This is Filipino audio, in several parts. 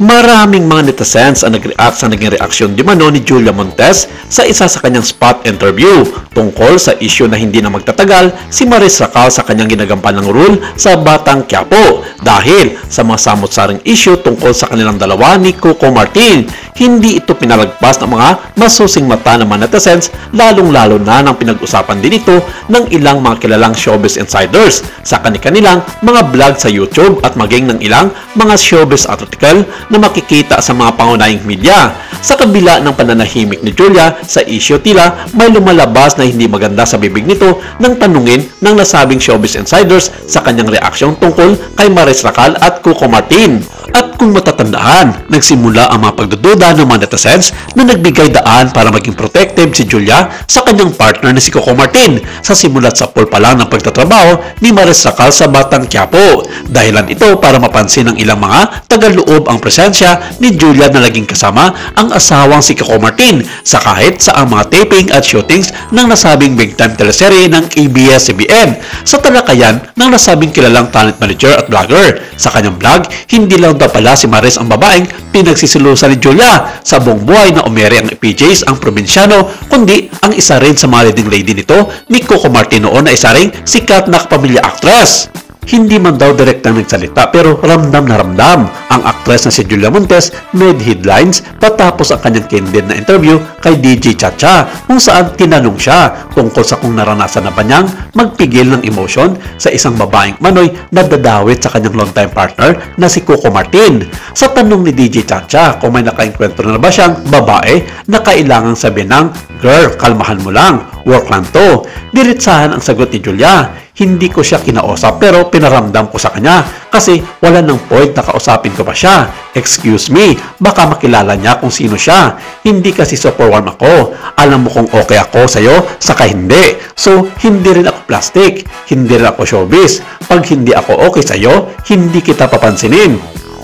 Maraming mga netizens ang nag-react sa naging reaksyon di mano ni Julia Montes sa isa sa kanyang spot interview tungkol sa isyu na hindi na magtatagal si Maris Racal sa kanyang ginagampanang role sa Batang Quiapo dahil sa mga samot-saring isyu tungkol sa kanilang dalawa ni Coco Martin. Hindi ito pinalagpas ng mga masusing mata ng mga netizens, lalong-lalo na nang pinag-usapan din ito ng ilang mga kilalang showbiz insiders sa kanilang mga vlog sa YouTube at maging ng ilang mga showbiz article na makikita sa mga pangunahing media. Sa kabila ng pananahimik ni Julia sa isyu, tila may lumalabas na hindi maganda sa bibig nito nang tanungin ng nasabing showbiz insiders sa kanyang reaksyon tungkol kay Maris Racal at Coco Martin. At kung matatandaan, nagsimula ang mga pagdududa ng mga netizens na nagbigay daan para maging protective si Julia sa kanyang partner na si Coco Martin sa simulat sa pool pa lang ng pagtatrabaho ni Maris Racal sa Batang Quiapo. Dahilan ito para mapansin ng ilang mga tagaloob ang presensya ni Julia na laging kasama ang asawang si Coco Martin sa kahit sa ang mga taping at shootings ng nasabing big time teleserye ng ABS-CBN sa talakayan ng nasabing kilalang talent manager at vlogger. Sa kanyang vlog, hindi lang daw pala si Maris ang babaeng pinagsisilusan ni Julia sa buong buhay na umere ang PJs ang probinsyano, kundi ang isa rin sa mga leading lady nito ni Coco Martin noon na isa rin sikat na kapamilya actress. Hindi man daw direktang nagsalita pero ramdam na ramdam ang aktres na si Julia Montes made headlines patapos ang kanyang candid na interview kay DJ Chacha kung saan tinanong siya tungkol sa kung naranasan na ba niyang magpigil ng emosyon sa isang babaeng manoy na dadawit sa kanyang longtime partner na si Coco Martin. Sa tanong ni DJ Chacha kung may nakainkwentro na ba siyang babae na kailangang sabihin ng, "Girl, kalmahan mo lang, work lang to." Diretsahan ang sagot ni Julia, "Hindi ko siya kinausap pero pinaramdam ko sa kanya kasi wala nang point na kausapin ko pa siya. Excuse me, baka makilala niya kung sino siya. Hindi kasi super warm ako. Alam mo kung okay ako sa'yo, saka hindi. So, hindi rin ako plastic. Hindi rin ako showbiz. Pag hindi ako okay sa'yo, hindi kita papansinin."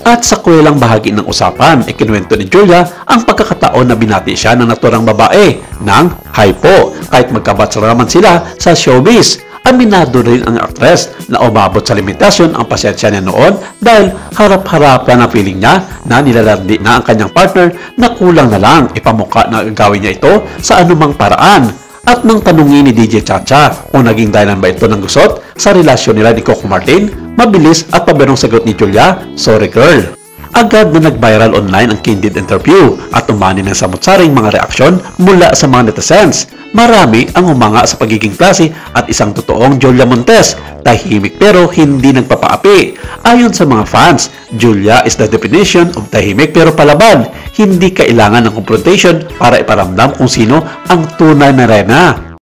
At sa kuwelang bahagi ng usapan, ikinuwento ni Julia ang pagkakataon na binati siya ng naturang babae ng "Hi po," kahit magkabatsaraman sila sa showbiz. Aminado rin ang actress na umabot sa limitasyon ang pasensya niya noon dahil harap-harapan ang feeling niya na nilalandi na ang kanyang partner na kulang na lang ipamukha na gagawin niya ito sa anumang paraan. At nang tanungin ni DJ Chacha kung naging dahilan ba ito ng gusot sa relasyon nila ni Coco Martin, mabilis at pabirong sagot ni Julia, "Sorry girl." Agad na nag-viral online ang candid interview at umani ng samot-saring mga reaksyon mula sa mga netizens. Marami ang humanga sa pagiging klase at isang totoong Julia Montes, tahimik pero hindi nagpapaapi. Ayon sa mga fans, Julia is the definition of tahimik pero palaban. Hindi kailangan ng confrontation para iparamdam kung sino ang tunay na reyna.